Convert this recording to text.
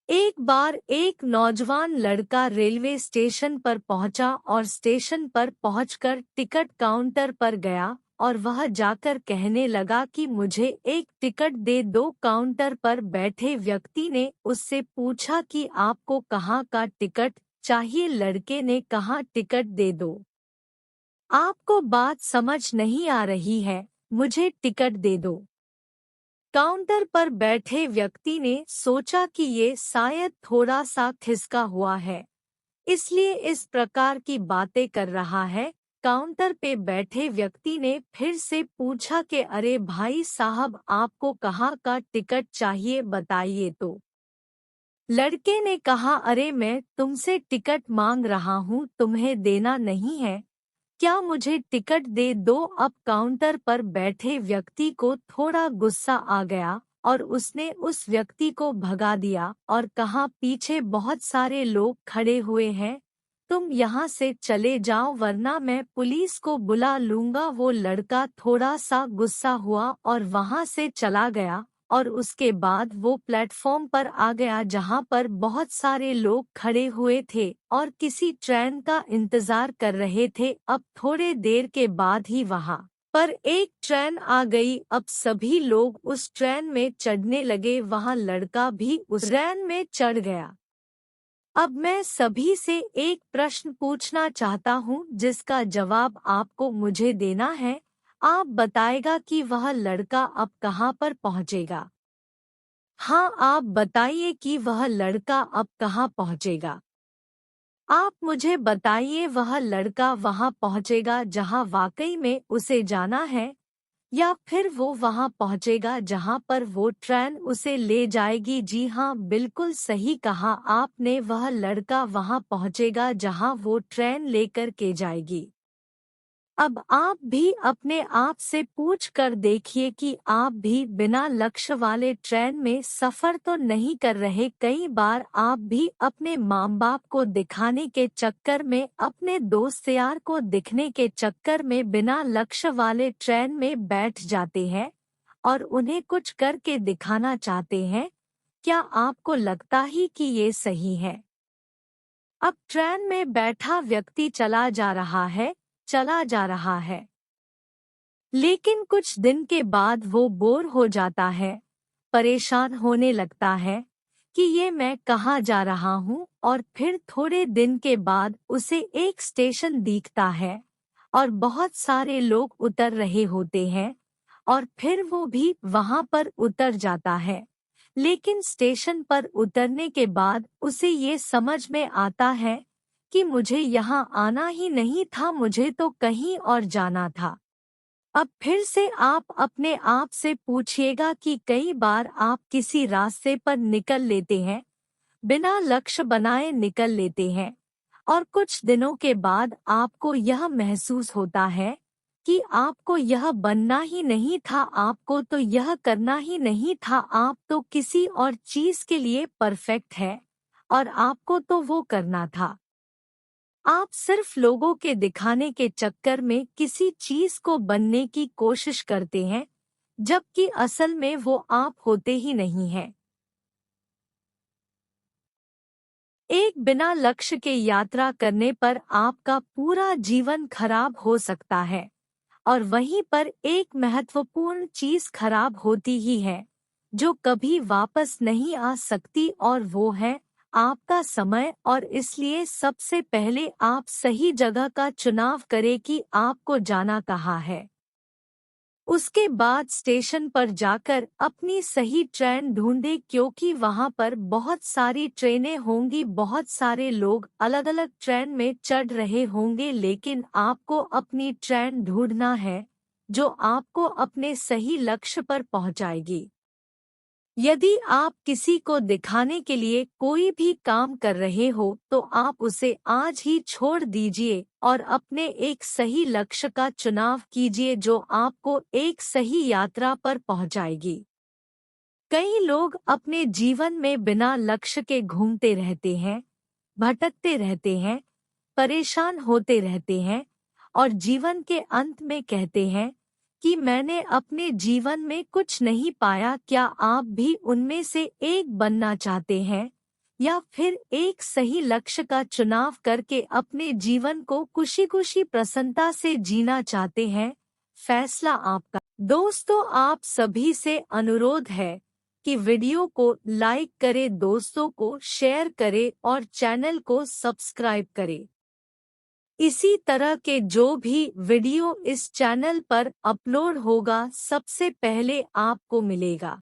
एक बार एक नौजवान लड़का रेलवे स्टेशन पर पहुंचा और स्टेशन पर पहुंचकर टिकट काउंटर पर गया और वह जाकर कहने लगा कि मुझे एक टिकट दे दो। काउंटर पर बैठे व्यक्ति ने उससे पूछा कि आपको कहाँ का टिकट चाहिए। लड़के ने कहा टिकट दे दो। आपको बात समझ नहीं आ रही है, मुझे टिकट दे दो। काउंटर पर बैठे व्यक्ति ने सोचा कि ये शायद थोड़ा सा खिसका हुआ है, इसलिए इस प्रकार की बातें कर रहा है। काउंटर पे बैठे व्यक्ति ने फिर से पूछा कि अरे भाई साहब, आपको कहाँ का टिकट चाहिए, बताइए तो। लड़के ने कहा अरे मैं तुमसे टिकट मांग रहा हूँ, तुम्हें देना नहीं है क्या, मुझे टिकट दे दो। अब काउंटर पर बैठे व्यक्ति को थोड़ा गुस्सा आ गया और उसने उस व्यक्ति को भगा दिया और कहा पीछे बहुत सारे लोग खड़े हुए हैं, तुम यहाँ से चले जाओ वरना मैं पुलिस को बुला लूंगा। वो लड़का थोड़ा सा गुस्सा हुआ और वहाँ से चला गया और उसके बाद वो प्लेटफॉर्म पर आ गया जहाँ पर बहुत सारे लोग खड़े हुए थे और किसी ट्रेन का इंतजार कर रहे थे। अब थोड़े देर के बाद ही वहाँ पर एक ट्रेन आ गई। अब सभी लोग उस ट्रेन में चढ़ने लगे, वहाँ लड़का भी उस ट्रेन में चढ़ गया। अब मैं सभी से एक प्रश्न पूछना चाहता हूँ जिसका जवाब आपको मुझे देना है। आप बताएगा कि वह लड़का अब कहाँ पर पहुँचेगा। हाँ, आप बताइए कि वह लड़का अब कहाँ पहुँचेगा। आप मुझे बताइए वह लड़का वहाँ पहुँचेगा जहाँ वाकई में उसे जाना है, या फिर वो वहाँ पहुँचेगा जहाँ पर वो ट्रेन उसे ले जाएगी। जी हाँ, बिल्कुल सही कहा आपने, वह लड़का वहाँ पहुँचेगा जहाँ वो ट्रेन लेकर के जाएगी। अब आप भी अपने आप से पूछ कर देखिए कि आप भी बिना लक्ष्य वाले ट्रेन में सफर तो नहीं कर रहे। कई बार आप भी अपने माँ बाप को दिखाने के चक्कर में, अपने दोस्त यार को दिखने के चक्कर में बिना लक्ष्य वाले ट्रेन में बैठ जाते हैं और उन्हें कुछ करके दिखाना चाहते हैं। क्या आपको लगता ही कि ये सही है? अब ट्रेन में बैठा व्यक्ति चला जा रहा है, लेकिन कुछ दिन के बाद वो बोर हो जाता है, परेशान होने लगता है कि ये मैं कहाँ जा रहा हूँ। और फिर थोड़े दिन के बाद उसे एक स्टेशन दिखता है और बहुत सारे लोग उतर रहे होते हैं और फिर वो भी वहाँ पर उतर जाता है। लेकिन स्टेशन पर उतरने के बाद उसे ये समझ में आता है कि मुझे यहाँ आना ही नहीं था, मुझे तो कहीं और जाना था। अब फिर से आप अपने आप से पूछिएगा कि कई बार आप किसी रास्ते पर निकल लेते हैं, बिना लक्ष्य बनाए निकल लेते हैं और कुछ दिनों के बाद आपको यह महसूस होता है कि आपको यह बनना ही नहीं था, आपको तो यह करना ही नहीं था, आप तो किसी और चीज के लिए परफेक्ट है और आपको तो वो करना था। आप सिर्फ लोगों के दिखाने के चक्कर में किसी चीज को बनने की कोशिश करते हैं, जबकि असल में वो आप होते ही नहीं हैं। एक बिना लक्ष्य के यात्रा करने पर आपका पूरा जीवन खराब हो सकता है और वहीं पर एक महत्वपूर्ण चीज खराब होती ही है जो कभी वापस नहीं आ सकती, और वो है आपका समय। और इसलिए सबसे पहले आप सही जगह का चुनाव करें कि आपको जाना कहाँ है। उसके बाद स्टेशन पर जाकर अपनी सही ट्रेन ढूंढे, क्योंकि वहां पर बहुत सारी ट्रेनें होंगी, बहुत सारे लोग अलग अलग ट्रेन में चढ़ रहे होंगे, लेकिन आपको अपनी ट्रेन ढूंढना है जो आपको अपने सही लक्ष्य पर पहुंचाएगी। यदि आप किसी को दिखाने के लिए कोई भी काम कर रहे हो तो आप उसे आज ही छोड़ दीजिए और अपने एक सही लक्ष्य का चुनाव कीजिए जो आपको एक सही यात्रा पर पहुंचाएगी। कई लोग अपने जीवन में बिना लक्ष्य के घूमते रहते हैं, भटकते रहते हैं, परेशान होते रहते हैं और जीवन के अंत में कहते हैं कि मैंने अपने जीवन में कुछ नहीं पाया। क्या आप भी उनमें से एक बनना चाहते हैं या फिर एक सही लक्ष्य का चुनाव करके अपने जीवन को खुशी खुशी प्रसन्नता से जीना चाहते हैं? फैसला आपका। दोस्तों, आप सभी से अनुरोध है कि वीडियो को लाइक करें, दोस्तों को शेयर करें और चैनल को सब्सक्राइब करें। इसी तरह के जो भी वीडियो इस चैनल पर अपलोड होगा सबसे पहले आपको मिलेगा।